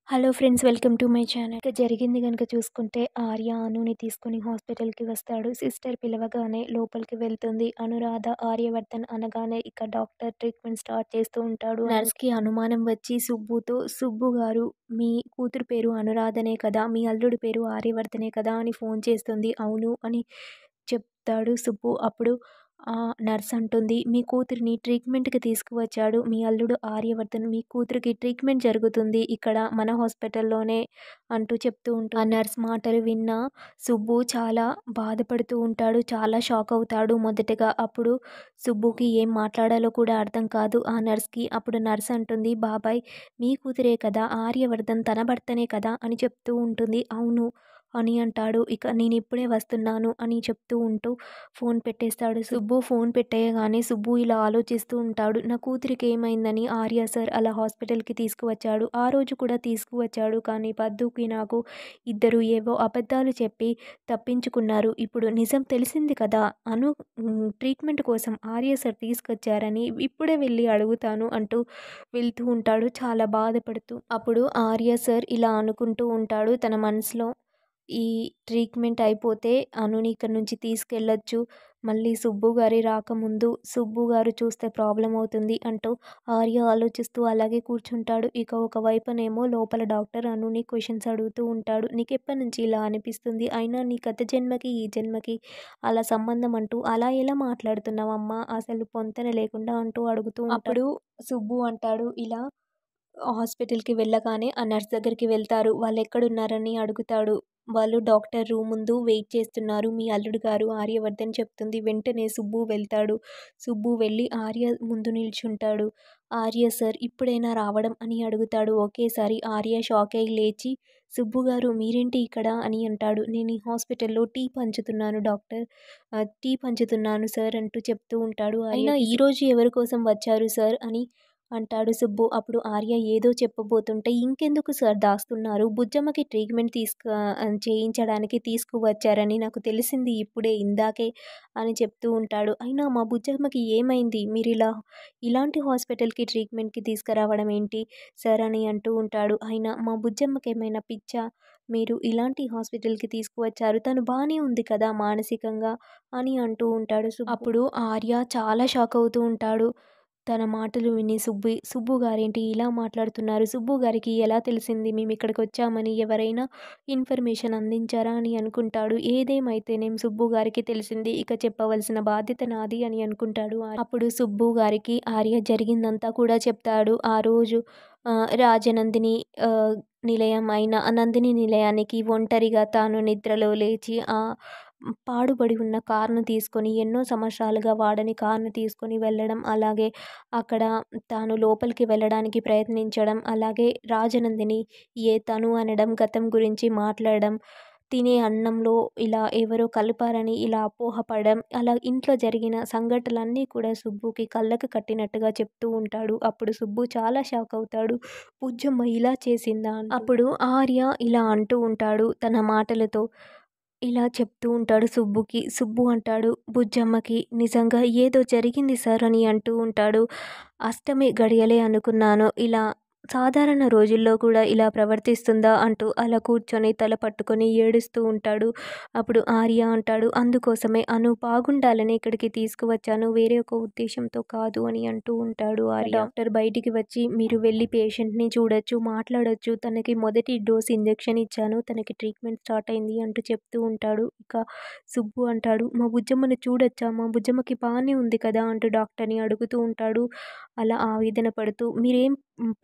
Hello friends, welcome to my channel. ఇక జరిగింది గనుక చూసుకుంటే ఆర్య అనుని తీసుకొని హాస్పిటల్‌కి వస్తాడు. సిస్టర్ పిలవగానే లోపలికి వెళ్తుంది. అనురాధ ఆర్యవర్ధన్ అనగానే ఇక డాక్టర్ ట్రీట్మెంట్ స్టార్ట్ చేస్తూ ఉంటాడు. నర్స్‌కి అనుమానం వచ్చి సుబ్బుతో, "సుబ్బు గారు, మీ కూతురు పేరు అనురాధనే కదా, మీ అల్లుడి పేరు ఆర్యవర్ధనే కదా" అని ఫోన్ చేస్తుంది. "అవును" అని చెప్తాడు సుబ్బు. అప్పుడు నర్స్ అంటుంది, "మీ కూతురిని ట్రీట్మెంట్‌కి తీసుకువచ్చాడు మీ అల్లుడు ఆర్యవర్ధన్. మీ కూతురికి ట్రీట్మెంట్ జరుగుతుంది ఇక్కడ మన హాస్పిటల్‌లోనే" అంటూ చెప్తూ ఉంటుంది. ఆ నర్స్ మాటలు విన్న సుబ్బు చాలా బాధపడుతూ ఉంటాడు. చాలా షాక్ అవుతాడు మొదటగా. అప్పుడు సుబ్బుకి ఏం మాట్లాడాలో కూడా అర్థం కాదు ఆ నర్స్‌కి. అప్పుడు నర్స్ అంటుంది, "బాబాయ్, మీ కూతురే కదా, ఆర్యవర్ధన్ తన భర్తనే కదా" అని చెప్తూ ఉంటుంది. "అవును" అని అంటాడు. ఇక "నేనిప్పుడే వస్తున్నాను" అని చెప్తూ ఉంటూ ఫోన్ పెట్టేస్తాడు. సుబ్బు ఫోన్ పెట్టేయగానే సుబ్బు ఇలా ఆలోచిస్తూ ఉంటాడు. నా కూతురికి ఏమైందని ఆర్య సార్ అలా హాస్పిటల్‌కి తీసుకువచ్చాడు. ఆ రోజు కూడా తీసుకువచ్చాడు. కానీ పద్దుకి నాకు ఇద్దరు ఏవో అబద్ధాలు చెప్పి తప్పించుకున్నారు. ఇప్పుడు నిజం తెలిసింది కదా, అను ట్రీట్మెంట్ కోసం ఆర్య సార్ తీసుకొచ్చారని ఇప్పుడే వెళ్ళి అడుగుతాను అంటూ వెళ్తూ ఉంటాడు చాలా బాధపడుతూ. అప్పుడు ఆర్య సార్ ఇలా అనుకుంటూ ఉంటాడు తన మనసులో, ఈ ట్రీట్మెంట్ అయిపోతే అనుని ఇక్కడి నుంచి తీసుకెళ్ళొచ్చు. మళ్ళీ సుబ్బు గారి రాకముందు సుబ్బు గారు చూస్తే ప్రాబ్లమ్ అవుతుంది అంటూ ఆర్య ఆలోచిస్తూ అలాగే కూర్చుంటాడు. ఇక ఒకవైపునేమో లోపల డాక్టర్ అనుని క్వెషన్స్ అడుగుతూ ఉంటాడు. "నీకెప్పటి నుంచి ఇలా అనిపిస్తుంది? అయినా నీ గత జన్మకి ఈ జన్మకి అలా సంబంధం అంటూ అలా ఎలా మాట్లాడుతున్నావమ్మా? అసలు పొంతన లేకుండా" అంటూ అడుగుతూ ఉంటాడు. అప్పుడు సుబ్బు అంటాడు ఇలా, హాస్పిటల్‌కి వెళ్ళగానే ఆ నర్స్ దగ్గరికి వెళ్తారు. వాళ్ళెక్కడున్నారని అడుగుతాడు. వాళ్ళు డాక్టర్ రూమ్ ముందు వెయిట్ చేస్తున్నారు. మీ అల్లుడు గారు ఆర్యవర్ధన్ చెప్తుంది. వెంటనే సుబ్బు వెళ్తాడు. సుబ్బు వెళ్ళి ఆర్య ముందు నిల్చుంటాడు. "ఆర్య సార్ ఇప్పుడైనా రావడం" అని అడుగుతాడు. ఒకేసారి ఆర్య షాక్ అయి లేచి, "సుబ్బు గారు మీరేంటి ఇక్కడ" అని అంటాడు. "నేను ఈ హాస్పిటల్‌లో టీ పంచుతున్నాను డాక్టర్. టీ పంచుతున్నాను సార్" అంటూ చెప్తూ ఉంటాడు. "అయినా ఈరోజు ఎవరి కోసం వచ్చారు సార్" అని అంటాడు సుబ్బు. అప్పుడు ఆర్య ఏదో చెప్పబోతుంటే, "ఇంకెందుకు సార్ దాస్తున్నారు? బుజ్జమ్మకి ట్రీట్మెంట్ చేయించడానికి తీసుకువచ్చారని నాకు తెలిసింది ఇప్పుడే, ఇందాకే" అని చెప్తూ ఉంటాడు. "అయినా మా బుజ్జమ్మకి ఏమైంది? మీరిలా ఇలాంటి హాస్పిటల్‌కి ట్రీట్మెంట్‌కి తీసుకురావడం ఏంటి సార్" అని అంటూ ఉంటాడు. "అయినా మా బుజ్జమ్మకేమైనా పిచ్చా? మీరు ఇలాంటి హాస్పిటల్‌కి తీసుకువచ్చారు. తను బానే ఉంది కదా మానసికంగా" అని అంటూ ఉంటాడు సుబ్బు. అప్పుడు ఆర్య చాలా షాక్ అవుతూ ఉంటాడు. తన మాటలు విని సుబ్బు గారేంటి ఇలా మాట్లాడుతున్నారు? సుబ్బు గారికి ఎలా తెలిసింది మేమిక్కడికొచ్చామని? ఎవరైనా ఇన్ఫర్మేషన్ అందించారా అని అనుకుంటాడు. ఏదేమైతేనేం సుబ్బు గారికి తెలిసింది. ఇక చెప్పవలసిన బాధ్యత నాది అని అనుకుంటాడు. అప్పుడు సుబ్బు గారికి ఆర్య జరిగిందంతా కూడా చెప్తాడు. ఆ రోజు రాజనందిని నిలయం అయిన నందిని నిలయానికి ఒంటరిగా తాను నిద్రలో లేచి పాడుబడి ఉన్న కార్‌ను తీసుకొని, ఎన్నో సంవత్సరాలుగా వాడని కార్‌ను తీసుకొని వెళ్ళడం, అలాగే అక్కడ తాను లోపలికి వెళ్ళడానికి ప్రయత్నించడం, అలాగే రాజనందిని తను అనడం, గతం గురించి మాట్లాడడం, తినే అన్నంలో ఇలా ఎవరో కలిపారని ఇలా అపోహపడడం, అలా ఇంట్లో జరిగిన సంఘటనలన్నీ కూడా సుబ్బుకి కళ్ళకు కట్టినట్టుగా చెప్తూ ఉంటాడు. అప్పుడు సుబ్బు చాలా షాక్ అవుతాడు. "బుజ్జమ్మ ఇలా చేసిందా" అంటూ. అప్పుడు ఆర్య ఇలా అంటూ ఉంటాడు తన మాటలతో. ఇలా చెప్తూ ఉంటాడు సుబ్బుకి. సుబ్బు అంటాడు, "బుజ్జమ్మకి నిజంగా ఏదో జరిగింది సార్" అని అంటూ ఉంటాడు. "అష్టమి గడియలే అనుకున్నాను. ఇలా సాధారణ రోజుల్లో కూడా ఇలా ప్రవర్తిస్తుందా" అంటూ అలా కూర్చొని తల పట్టుకొని ఏడుస్తూ ఉంటాడు. అప్పుడు ఆర్య అంటాడు, "అందుకోసమే అను బాగుండాలని ఇక్కడికి తీసుకువచ్చాను. వేరే ఒక ఉద్దేశంతో కాదు" అని అంటూ ఉంటాడు ఆర్య. డాక్టర్ బయటికి వచ్చి, "మీరు వెళ్ళి పేషెంట్‌ని చూడొచ్చు, మాట్లాడొచ్చు. తనకి మొదటి డోస్ ఇంజెక్షన్ ఇచ్చాను. తనకి ట్రీట్మెంట్ స్టార్ట్ అయింది" అంటూ చెప్తూ ఉంటాడు. ఇక సుబ్బు అంటాడు, "మా బుజ్జమ్మని చూడొచ్చా? మా బుజ్జమ్మకి బానే ఉంది కదా" అంటూ డాక్టర్‌ని అడుగుతూ ఉంటాడు. అలా ఆవేదన పడుతూ, "మీరేం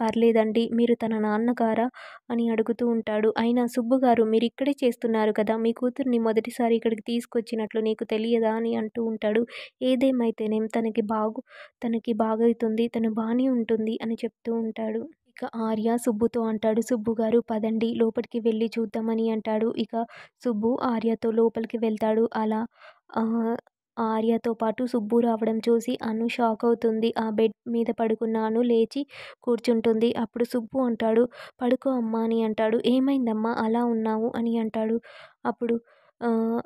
పర్లేదండి. మీరు తన నాన్నగారా" అని అడుగుతూ ఉంటాడు. "అయినా సుబ్బు గారు మీరిక్కడే చేస్తున్నారు కదా, మీ కూతురిని మొదటిసారి ఇక్కడికి తీసుకొచ్చినట్లు నీకు తెలియదా" అని అంటూ ఉంటాడు. "ఏదేమైతేనేం తనకి బాగవుతుంది. తను బానే ఉంటుంది" అని చెప్తూ ఉంటాడు. ఇక ఆర్య సుబ్బుతో అంటాడు, "సుబ్బు గారు పదండి లోపలికి వెళ్ళి చూద్దామని" అంటాడు. ఇక సుబ్బు ఆర్యతో లోపలికి వెళ్తాడు. అలా ఆహ్, ఆర్యతో పాటు సుబ్బు రావడం చూసి అను షాక్ అవుతుంది. ఆ బెడ్ మీద పడుకున్న అను లేచి కూర్చుంటుంది. అప్పుడు సుబ్బు అంటాడు, "పడుకో అమ్మా" అని అంటాడు. "ఏమైందమ్మా అలా ఉన్నావు" అని అంటాడు. అప్పుడు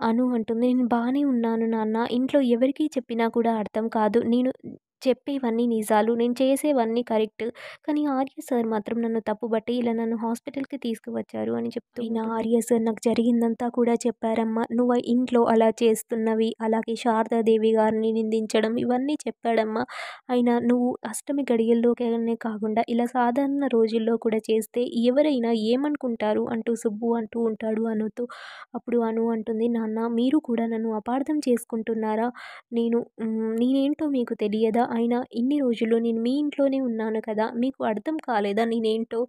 అను అంటుంది, "నేను బానే ఉన్నాను నాన్న. ఇంట్లో ఎవరికీ చెప్పినా కూడా అర్థం కాదు. నేను చెప్పేవన్నీ నిజాలు. నేను చేసేవన్నీ కరెక్ట్. కానీ ఆర్య సార్ మాత్రం నన్ను తప్పుబట్టి ఇలా నన్ను హాస్పిటల్‌కి తీసుకువచ్చారు అని చెప్తూ అయినా ఉంటుంది. ఆర్య సార్ నాకు జరిగిందంతా కూడా చెప్పారమ్మా. నువ్వు ఇంట్లో అలా చేస్తున్నవి, అలాగే శారదాదేవి గారిని నిందించడం ఇవన్నీ చెప్పాడమ్మా. అయినా నువ్వు అష్టమి గడియల్లోకనే కాకుండా ఇలా సాధారణ రోజుల్లో కూడా చేస్తే ఎవరైనా ఏమనుకుంటారు అంటూ సుబ్బు అంటూ ఉంటాడు అనుతో. అప్పుడు అను అంటుంది, నాన్న మీరు కూడా నన్ను అపార్థం చేసుకుంటున్నారా? నేనేంటో మీకు తెలియదా? అయినా ఇన్ని రోజులు నేను మీ ఇంట్లోనే ఉన్నాను కదా! మీకు అర్థం కాలేదా నేనేంటో?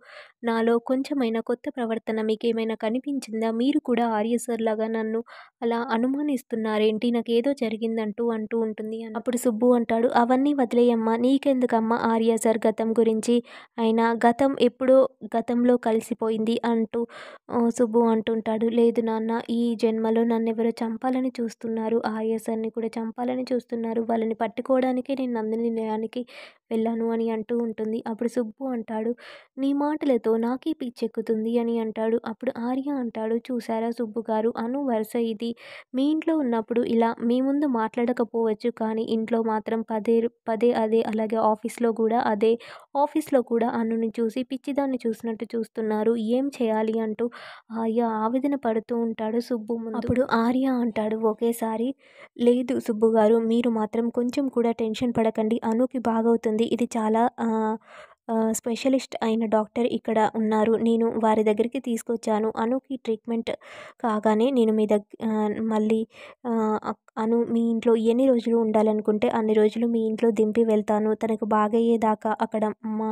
నాలో కొంచెమైనా కొత్త ప్రవర్తన మీకేమైనా కనిపించిందా? మీరు కూడా ఆర్య సార్‌లాగా నన్ను అలా అనుమానిస్తున్నారేంటి? నాకేదో జరిగిందంటూ అంటూ ఉంటుంది అని. అప్పుడు సుబ్బు అంటాడు, అవన్నీ వదిలేయమ్మా. నీకెందుకమ్మా ఆర్య సార్ గతం గురించి? అయినా గతం ఎప్పుడో గతంలో కలిసిపోయింది అంటూ సుబ్బు అంటుంటాడు. లేదు నాన్న, ఈ జన్మలో నన్నెవరో చంపాలని చూస్తున్నారు. ఆర్య సార్‌ని కూడా చంపాలని చూస్తున్నారు. వాళ్ళని పట్టుకోవడానికే నేను నందిని నిలయానికి వెళ్ళాను అని అంటూ ఉంటుంది. అప్పుడు సుబ్బు అంటాడు, నీ మాటలతో నాకే పిచ్చెక్కుతుంది అని అంటాడు. అప్పుడు ఆర్య అంటాడు, చూసారా సుబ్బు గారు, అను వరుస ఇది. మీ ఇంట్లో ఉన్నప్పుడు ఇలా మీ ముందు మాట్లాడకపోవచ్చు, కానీ ఇంట్లో మాత్రం పదే పదే అదే. అలాగే ఆఫీస్‌లో కూడా అదే. ఆఫీస్‌లో కూడా అనుని చూసి పిచ్చిదాన్ని చూసినట్టు చూస్తున్నారు. ఏం చేయాలి అంటూ ఆర్య ఆవేదన పడుతూ ఉంటాడు సుబ్బు ముందు. అప్పుడు ఆర్య అంటాడు ఒకేసారి, లేదు సుబ్బు గారు, మీరు మాత్రం కొంచెం కూడా టెన్షన్ పడకండి. అనుకి బాగవుతుంది. ఇది చాలా స్పెషలిస్ట్ అయిన డాక్టర్ ఇక్కడ ఉన్నారు. నేను వారి దగ్గరికి తీసుకొచ్చాను. అనుకి ట్రీట్మెంట్ కాగానే నేను మళ్ళీ అను మీ ఇంట్లో ఎన్ని రోజులు ఉండాలనుకుంటే అన్ని రోజులు మీ ఇంట్లో దింపి వెళ్తాను. తనకు బాగయ్యేదాకా అక్కడ మా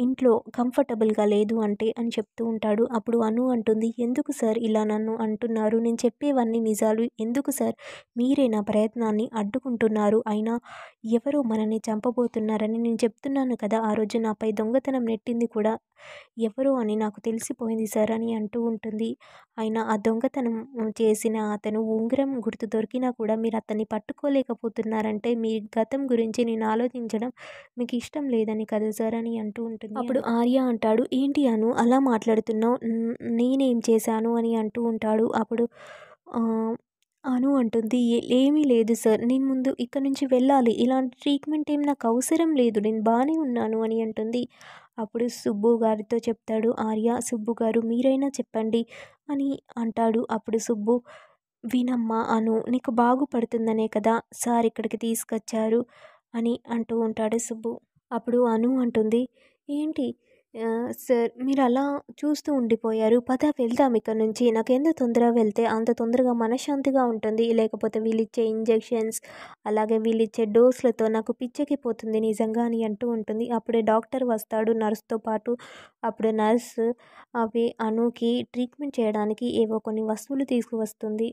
ఇంట్లో కంఫర్టబుల్‌గా లేదు అంటే అని చెప్తూ ఉంటాడు. అప్పుడు అను అంటుంది, ఎందుకు సార్ ఇలా నన్ను అంటున్నారు? నేను చెప్పేవన్నీ నిజాలు. ఎందుకు సార్ మీరే నా ప్రయత్నాన్ని అడ్డుకుంటున్నారు? అయినా ఎవరో మనల్ని చంపబోతున్నారని నేను చెప్తున్నాను కదా! ఆ రోజు నాపై దొంగతనం నెట్టింది కూడా ఎవరో అని నాకు తెలిసిపోయింది సార్ అని అంటూ ఉంటుంది. అయినా ఆ దొంగతనం చేసిన అతను ఉంగరం గుర్తు దొరికినా కూడా మీరు అతన్ని పట్టుకోలేకపోతున్నారంటే మీ గతం గురించి నేను ఆలోచించడం మీకు ఇష్టం లేదని కదా సార్ అని అంటూ ఉంటుంది. అప్పుడు ఆర్య అంటాడు, ఏంటి అను అలా మాట్లాడుతున్నావు? నేనేం చేశాను అని అంటూ ఉంటాడు. అప్పుడు అను అంటుంది, ఏమీ లేదు సార్. నేను ముందు ఇక్కడి నుంచి వెళ్ళాలి. ఇలాంటి ట్రీట్మెంట్ ఏం నాకు అవసరం లేదు. నేను బానే ఉన్నాను అని అంటుంది. అప్పుడు సుబ్బు గారితో చెప్తాడు ఆర్య, సుబ్బు గారు మీరైనా చెప్పండి అని అంటాడు. అప్పుడు సుబ్బు, వినమ్మా అను, నీకు బాగుపడుతుందనే కదా సార్ ఇక్కడికి తీసుకొచ్చారు అని అంటూ ఉంటాడు సుబ్బు. అప్పుడు అను అంటుంది, ఏంటి సార్ మీరలా చూస్తూ ఉండిపోయారు. పద వెళ్దాం ఇక్కడి నుంచి. నాకెంత తొందరగా వెళ్తే అంత తొందరగా మనశ్శాంతిగా ఉంటుంది. లేకపోతే వీళ్ళిచ్చే ఇంజెక్షన్స్, అలాగే వీళ్ళిచ్చే డోస్‌లతో నాకు పిచ్చెక్కిపోతుంది నిజంగా అని అంటూ ఉంటుంది. అప్పుడే డాక్టర్ వస్తాడు నర్స్‌తో పాటు. అప్పుడు నర్స్ అవి అనుకి ట్రీట్మెంట్ చేయడానికి ఏవో కొన్ని వస్తువులు తీసుకువస్తుంది.